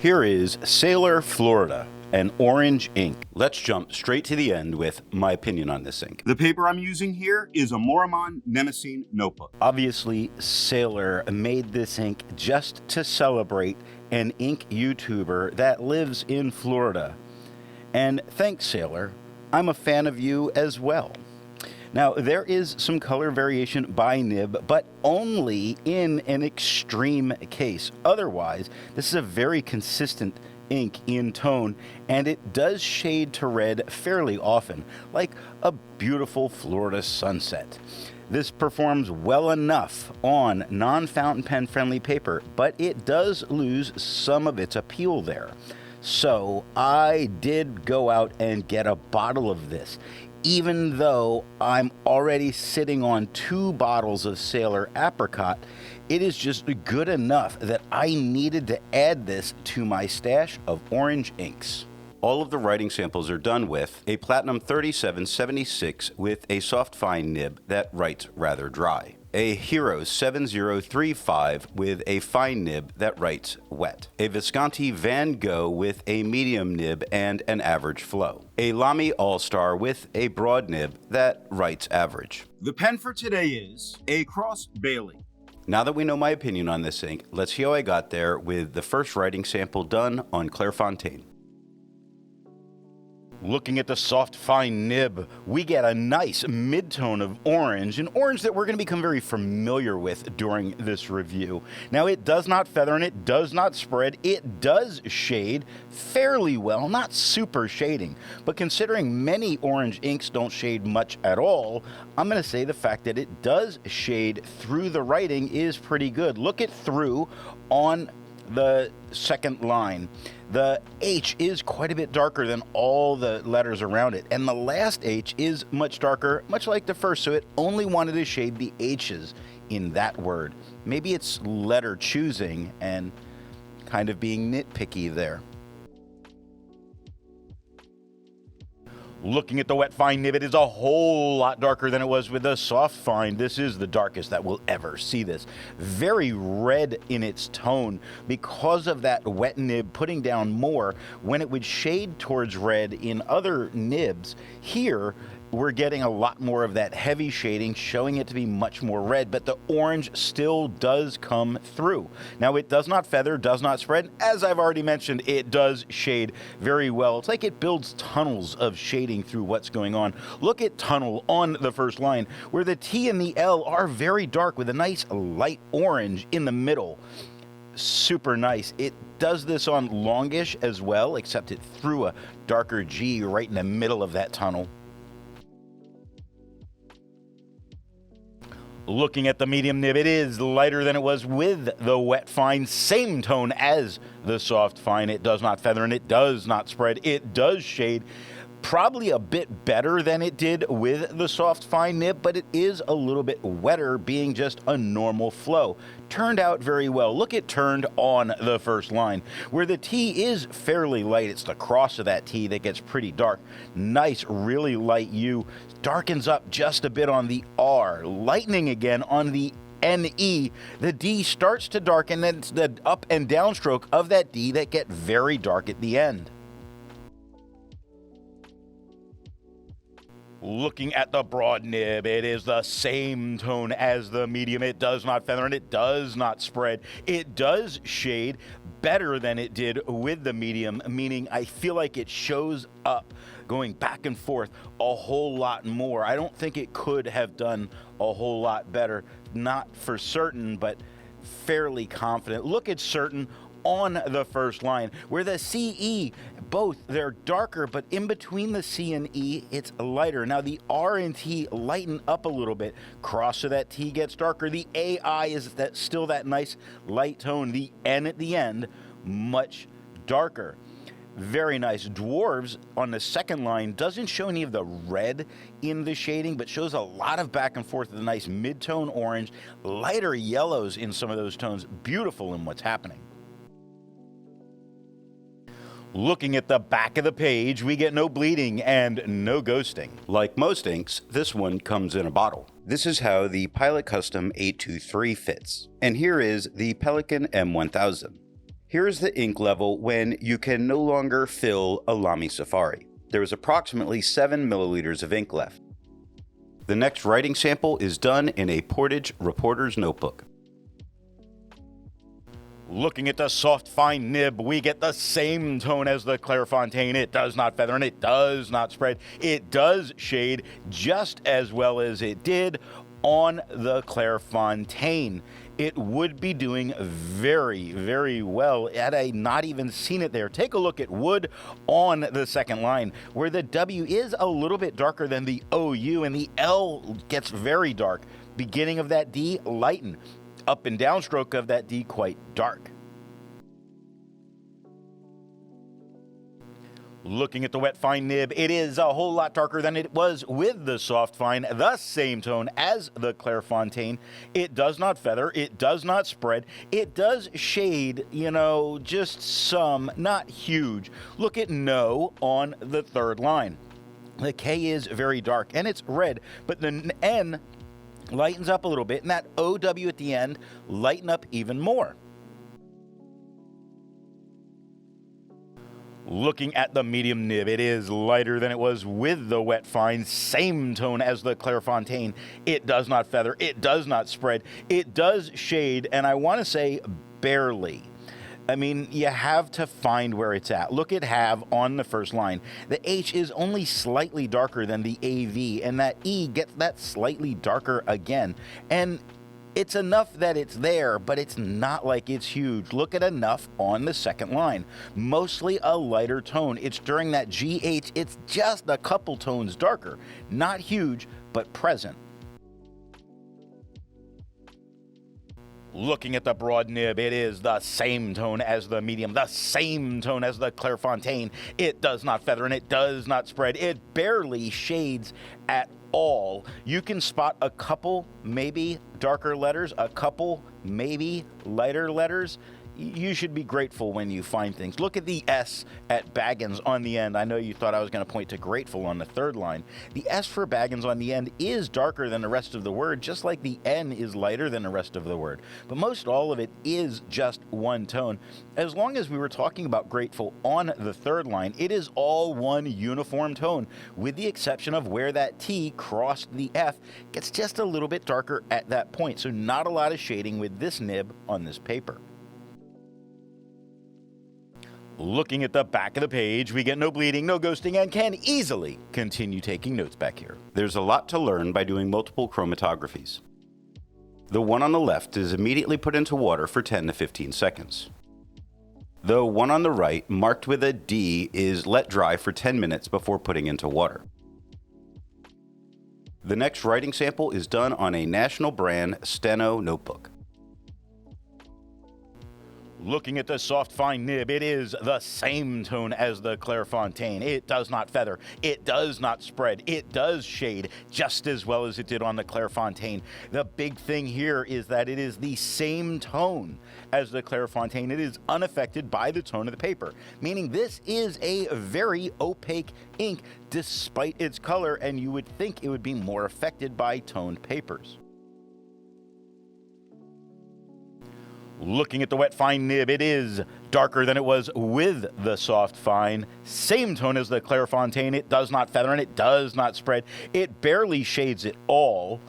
Here is Sailor Florida, an orange ink. Let's jump straight to the end with my opinion on this ink. The paper I'm using here is a Maruman Mnemosyne Notebook. Obviously, Sailor made this ink just to celebrate an ink YouTuber that lives in Florida. And thanks, Sailor. I'm a fan of you as well. Now, there is some color variation by nib, but only in an extreme case. Otherwise, this is a very consistent ink in tone, and it does shade to red fairly often, like a beautiful Florida sunset. This performs well enough on non-fountain pen friendly paper, but it does lose some of its appeal there. So I did go out and get a bottle of this, even though I'm already sitting on 2 bottles of Sailor Apricot. It is just good enough that I needed to add this to my stash of orange inks. All of the writing samples are done with a Platinum 3776 with a soft fine nib that writes rather dry, a Hero 7035 with a fine nib that writes wet, a Visconti Van Gogh with a medium nib and an average flow, a Lamy All-Star with a broad nib that writes average. The pen for today is a Cross Bailey. Now that we know my opinion on this ink, let's see how I got there with the first writing sample done on Clairfontaine. Looking at the soft fine nib, we get a nice mid-tone of orange, an orange that we're going to become very familiar with during this review. Now, it does not feather and it does not spread. It does shade fairly well, not super shading, but considering many orange inks don't shade much at all, I'm going to say the fact that it does shade through the writing is pretty good. Look at through on the second line. The H is quite a bit darker than all the letters around it, and the last H is much darker, much like the first, so it only wanted to shade the H's in that word. Maybe it's letter choosing and kind of being nitpicky there. Looking at the wet fine nib, it is a whole lot darker than it was with the soft fine. This is the darkest that we'll ever see this. Very red in its tone because of that wet nib putting down more when it would shade towards red in other nibs. Here, we're getting a lot more of that heavy shading, showing it to be much more red, but the orange still does come through. Now, it does not feather, does not spread. As I've already mentioned, it does shade very well. It's like it builds tunnels of shading through what's going on. Look at tunnel on the first line, where the T and the L are very dark with a nice light orange in the middle. Super nice. It does this on longish as well, except it threw a darker G right in the middle of that tunnel. Looking at the medium nib, it is lighter than it was with the wet fine, same tone as the soft fine. It does not feather and it does not spread. It does shade probably a bit better than it did with the soft fine nib, but it is a little bit wetter, being just a normal flow. Turned out very well. Look at turned on the first line, where the T is fairly light. It's the cross of that T that gets pretty dark. Nice, really light U. Darkens up just a bit on the R. Lightening again on the NE. The D starts to darken, and it's the up and down stroke of that D that get very dark at the end. Looking at the broad nib, it is the same tone as the medium. It does not feather and it does not spread. It does shade better than it did with the medium, meaning I feel like it shows up going back and forth a whole lot more. I don't think it could have done a whole lot better. Not for certain, but fairly confident. Look at certain on the first line, where the CE, both, they're darker, but in between the C and E, it's lighter. Now, the R and T lighten up a little bit. Cross of that T gets darker. The AI is still that nice light tone. The N at the end, much darker. Very nice. Dwarves on the second line doesn't show any of the red in the shading, but shows a lot of back and forth with a nice mid-tone orange, lighter yellows in some of those tones. Beautiful in what's happening. Looking at the back of the page, we get no bleeding and no ghosting. Like most inks, this one comes in a bottle. This is how the Pilot Custom 823 fits. And here is the Pelican M1000. Here's the ink level when you can no longer fill a Lamy Safari. There is approximately 7 milliliters of ink left. The next writing sample is done in a Portage reporter's notebook. Looking at the soft fine nib, we get the same tone as the Clairfontaine. It does not feather and it does not spread. It does shade just as well as it did on the Clairfontaine. It would be doing very, very well had I not even seen it there. Take a look at wood on the second line, where the W is a little bit darker than the OU and the L gets very dark. Beginning of that D, lighten. Up and down stroke of that D, quite dark. Looking at the wet fine nib, it is a whole lot darker than it was with the soft fine, the same tone as the Clairfontaine. It does not feather, it does not spread, it does shade, just some, not huge. Look at no on the third line. The K is very dark and it's red, but the N lightens up a little bit, and that OW at the end lighten up even more. Looking at the medium nib, it is lighter than it was with the wet fine, same tone as the Clairfontaine. It does not feather, it does not spread, it does shade, and I want to say barely. I mean, you have to find where it's at. Look at have on the first line. The H is only slightly darker than the AV, and that E gets that slightly darker again. And it's enough that it's there, but it's not like it's huge. Look at enough on the second line. Mostly a lighter tone. It's during that GH, it's just a couple tones darker. Not huge, but present. Looking at the broad nib, it is the same tone as the medium, the same tone as the Clairfontaine. It does not feather and it does not spread. It barely shades at all. You can spot a couple maybe darker letters, a couple maybe lighter letters. You should be grateful when you find things. Look at the S at Baggins on the end. I know you thought I was going to point to grateful on the third line. The S for Baggins on the end is darker than the rest of the word, just like the N is lighter than the rest of the word. But most all of it is just one tone. As long as we were talking about grateful on the third line, it is all one uniform tone, with the exception of where that T crossed the F gets just a little bit darker at that point. So not a lot of shading with this nib on this paper. Looking at the back of the page, we get no bleeding, no ghosting, and can easily continue taking notes back here. There's a lot to learn by doing multiple chromatographies. The one on the left is immediately put into water for 10 to 15 seconds. The one on the right, marked with a D, is let dry for 10 minutes before putting into water. The next writing sample is done on a national brand Steno notebook. Looking at the soft fine nib, it is the same tone as the Clairfontaine. It does not feather, it does not spread, it does shade just as well as it did on the Clairfontaine. The big thing here is that it is the same tone as the Clairfontaine. It is unaffected by the tone of the paper, meaning this is a very opaque ink despite its color, and you would think it would be more affected by toned papers. Looking at the wet fine nib, it is darker than it was with the soft fine. Same tone as the Clairfontaine. It does not feather and it does not spread. It barely shades at all,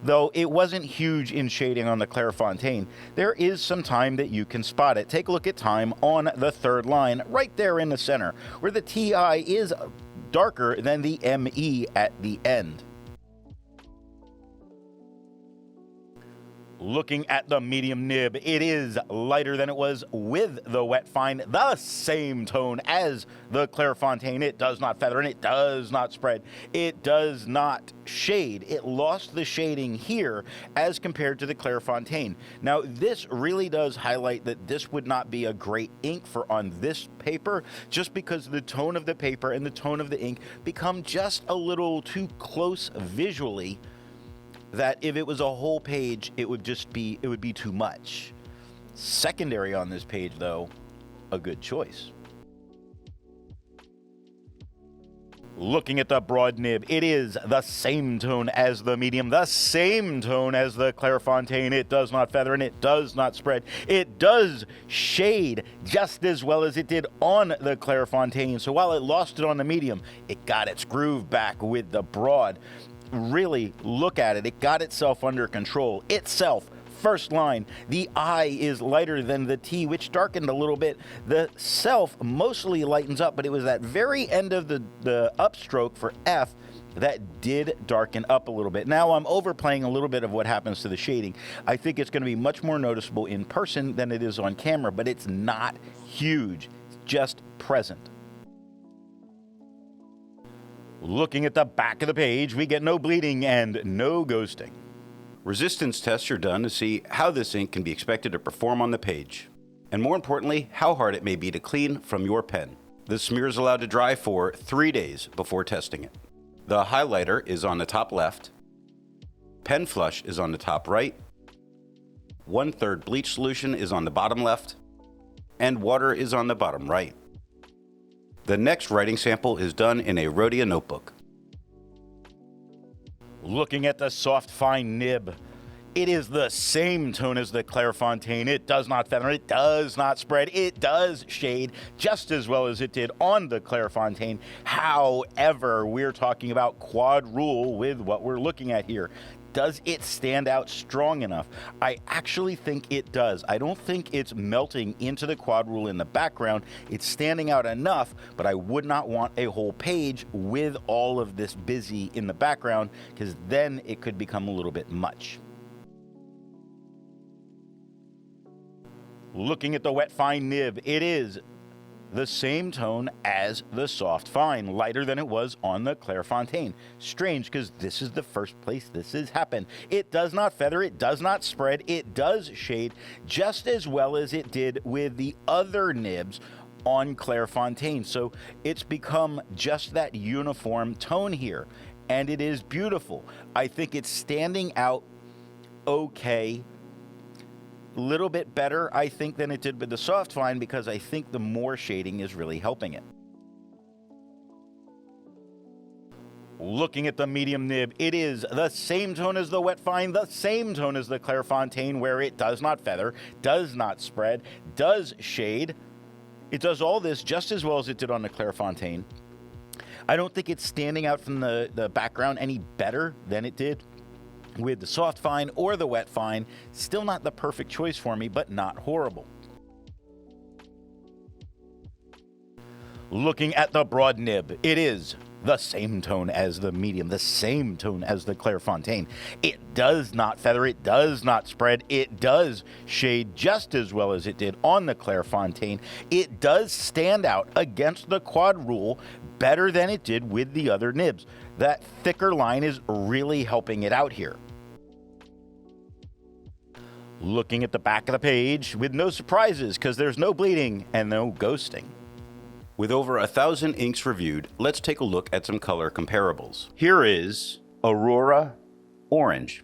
though it wasn't huge in shading on the Clairfontaine. There is some time that you can spot it. Take a look at time on the third line, right there in the center, where the TI is darker than the ME at the end. Looking at the medium nib, it is lighter than it was with the wet fine, the same tone as the Clairfontaine. It does not feather and it does not spread. It does not shade. It lost the shading here as compared to the Clairfontaine. Now, this really does highlight that this would not be a great ink for on this paper, just because the tone of the paper and the tone of the ink become just a little too close visually, that if it was a whole page, it would be too much. Secondary on this page, though, a good choice. Looking at the broad nib, it is the same tone as the medium, the same tone as the Clairefontaine. It does not feather and it does not spread. It does shade just as well as it did on the Clairefontaine. So while it lost it on the medium, it got its groove back with the broad. Really look at it. It got itself under control. Itself. First line, the I is lighter than the T, which darkened a little bit. The self mostly lightens up, but it was that very end of the upstroke for F that did darken up a little bit. Now I'm overplaying a little bit of what happens to the shading. I think it's going to be much more noticeable in person than it is on camera, but it's not huge, it's just present. Looking at the back of the page, we get no bleeding and no ghosting. Resistance tests are done to see how this ink can be expected to perform on the page, and more importantly, how hard it may be to clean from your pen. The smear is allowed to dry for 3 days before testing it. The highlighter is on the top left, pen flush is on the top right, 1/3 bleach solution is on the bottom left, and water is on the bottom right. The next writing sample is done in a Rhodia notebook. Looking at the soft, fine nib, it is the same tone as the Clairefontaine. It does not feather, it does not spread, it does shade just as well as it did on the Clairefontaine. However, we're talking about quad rule with what we're looking at here. Does it stand out strong enough? I actually think it does. I don't think it's melting into the quad rule in the background. It's standing out enough, but I would not want a whole page with all of this busy in the background, because then it could become a little bit much. Looking at the wet fine nib, it is the same tone as the soft fine, lighter than it was on the Clairefontaine. Strange, because this is the first place this has happened. It does not feather, it does not spread, it does shade just as well as it did with the other nibs on Clairefontaine. So it's become just that uniform tone here, and it is beautiful. I think it's standing out okay. Little bit better, I think, than it did with the soft fine, because I think the more shading is really helping it. Looking at the medium nib, it is the same tone as the wet fine, the same tone as the Clairefontaine, where it does not feather, does not spread, does shade. It does all this just as well as it did on the Clairefontaine. I don't think it's standing out from the background any better than it did with the soft fine or the wet fine. Still not the perfect choice for me, but not horrible. Looking at the broad nib, it is the same tone as the medium, the same tone as the Clairefontaine. It does not feather, it does not spread, it does shade just as well as it did on the Clairefontaine. It does stand out against the quad rule better than it did with the other nibs. That thicker line is really helping it out here. Looking at the back of the page, with no surprises, because there's no bleeding and no ghosting. With over 1,000 inks reviewed, let's take a look at some color comparables. Here is Aurora Orange.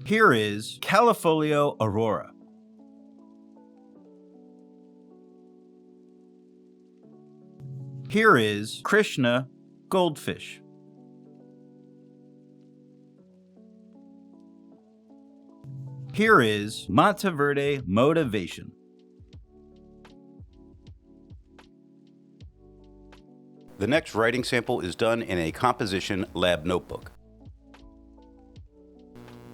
Here is Califolio Aurora. Here is Krishna Goldfish. Here is Monteverde Motivation. The next writing sample is done in a composition lab notebook.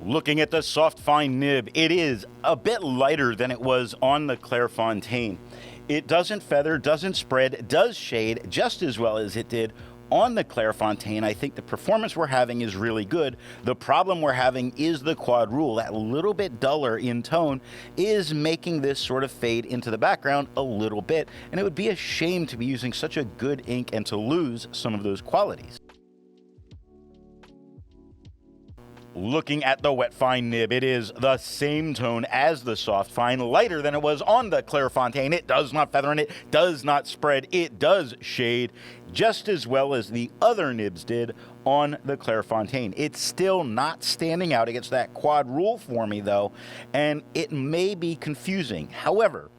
Looking at the soft fine nib, it is a bit lighter than it was on the Clairefontaine. It doesn't feather, doesn't spread, does shade just as well as it did on the Clairefontaine. I think the performance we're having is really good. The problem we're having is the quad rule. That little bit duller in tone is making this sort of fade into the background a little bit, and it would be a shame to be using such a good ink and to lose some of those qualities. Looking at the wet fine nib, it is the same tone as the soft fine, lighter than it was on the Clairefontaine. It does not feather and it does not spread. It does shade just as well as the other nibs did on the Clairefontaine. It's still not standing out against that quad rule for me though, and it may be confusing. However,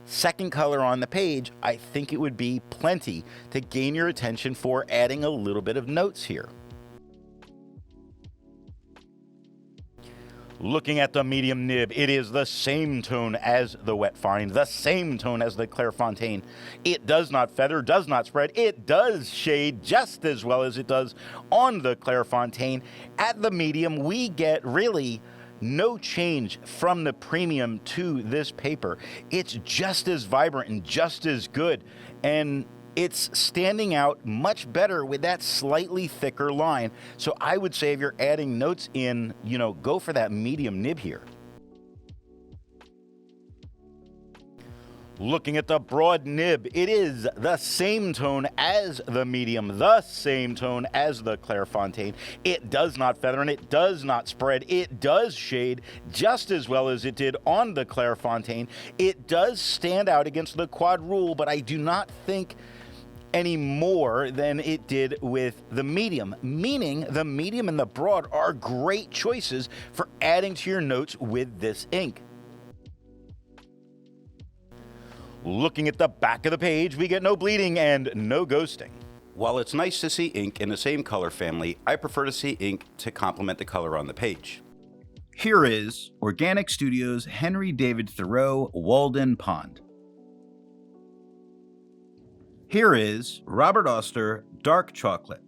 second color on the page, I think it would be plenty to gain your attention for adding a little bit of notes here. Looking at the medium nib, it is the same tone as the wet fine, the same tone as the Clairfontaine. It does not feather, does not spread. It does shade just as well as it does on the Clairfontaine. At the medium, we get really no change from the premium to this paper. It's just as vibrant and just as good, and it's standing out much better with that slightly thicker line. So I would say if you're adding notes in, go for that medium nib here. Looking at the broad nib, it is the same tone as the medium, the same tone as the Clairfontaine. It does not feather and it does not spread. It does shade just as well as it did on the Clairfontaine. It does stand out against the quad rule, but I do not think any more than it did with the medium, meaning the medium and the broad are great choices for adding to your notes with this ink. Looking at the back of the page, we get no bleeding and no ghosting. While it's nice to see ink in the same color family, I prefer to see ink to complement the color on the page. Here is Organic Studios Henry David Thoreau Walden Pond. Here is Robert Oster Dark Chocolate.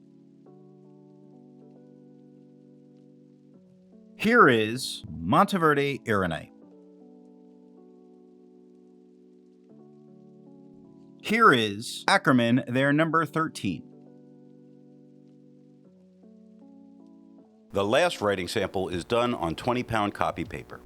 Here is Monteverde Ironite. Here is Ackerman, their number 13. The last writing sample is done on 20-pound copy paper.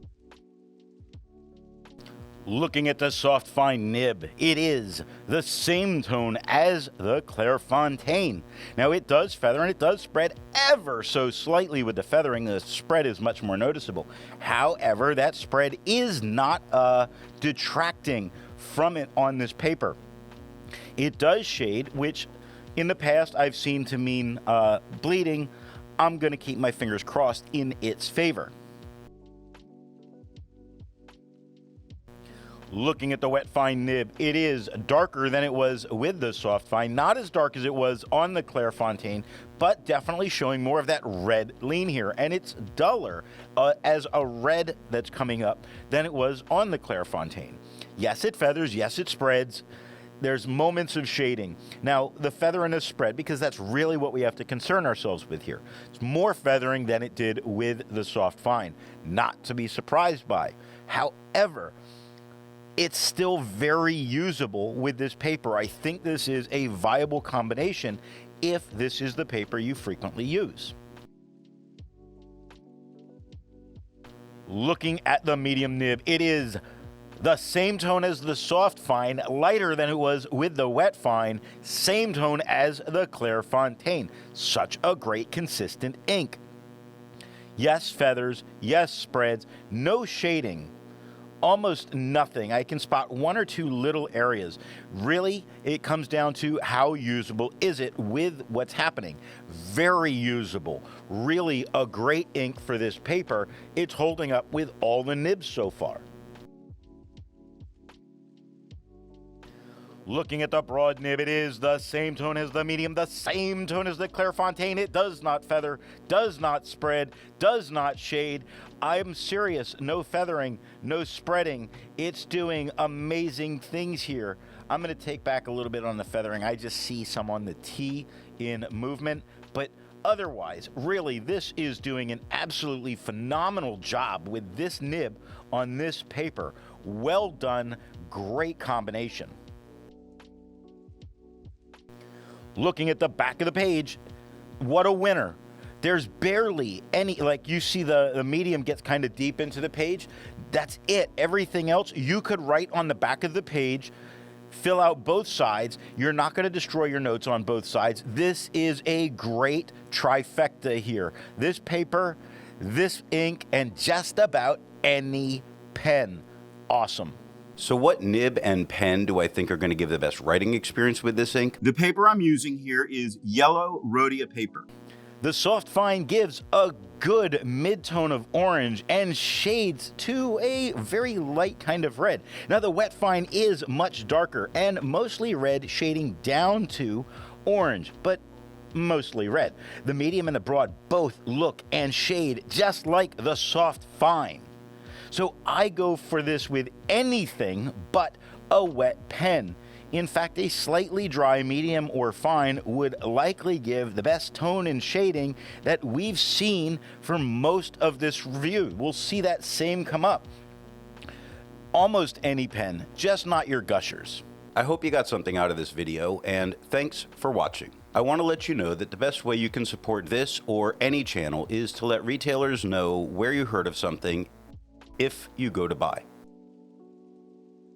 Looking at the soft fine nib, it is the same tone as the Clairfontaine. Now it does feather and it does spread ever so slightly with the feathering. The spread is much more noticeable. However, that spread is not detracting from it on this paper. It does shade, which in the past I've seen to mean bleeding. I'm going to keep my fingers crossed in its favor. Looking at the wet fine nib, it is darker than it was with the soft fine. Not as dark as it was on the Clairfontaine, but definitely showing more of that red lean here. And it's duller as a red that's coming up than it was on the Clairfontaine. Yes, it feathers. Yes, it spreads. There's moments of shading. Now, the feather and the spread, because that's really what we have to concern ourselves with here. It's more feathering than it did with the soft fine. Not to be surprised by. However, it's still very usable with this paper. I think this is a viable combination if this is the paper you frequently use. Looking at the medium nib, it is the same tone as the soft fine, lighter than it was with the wet fine, same tone as the Clairfontaine. Such a great consistent ink. Yes, feathers, yes, spreads, no shading. Almost nothing. I can spot one or two little areas. Really, it comes down to how usable is it with what's happening. Very usable. Really a great ink for this paper. It's holding up with all the nibs so far. Looking at the broad nib, it is the same tone as the medium, the same tone as the Clairfontaine. It does not feather, does not spread, does not shade. I'm serious, no feathering, no spreading. It's doing amazing things here. I'm going to take back a little bit on the feathering. I just see some on the T in movement, but otherwise, really, this is doing an absolutely phenomenal job with this nib on this paper. Well done, great combination. Looking at the back of the page, what a winner. There's barely any, like you see the medium gets kind of deep into the page. That's it. Everything else you could write on the back of the page, fill out both sides. You're not going to destroy your notes on both sides. This is a great trifecta here. This paper, this ink, and just about any pen. Awesome. So what nib and pen do I think are going to give the best writing experience with this ink? The paper I'm using here is yellow Rhodia paper. The soft fine gives a good mid-tone of orange and shades to a very light kind of red. Now the wet fine is much darker and mostly red, shading down to orange, but mostly red. The medium and the broad both look and shade just like the soft fine. So I go for this with anything but a wet pen. In fact, a slightly dry medium or fine would likely give the best tone and shading that we've seen for most of this review. We'll see that same come up. Almost any pen, just not your gushers. I hope you got something out of this video, and thanks for watching. I want to let you know that the best way you can support this or any channel is to let retailers know where you heard of something if you go to buy.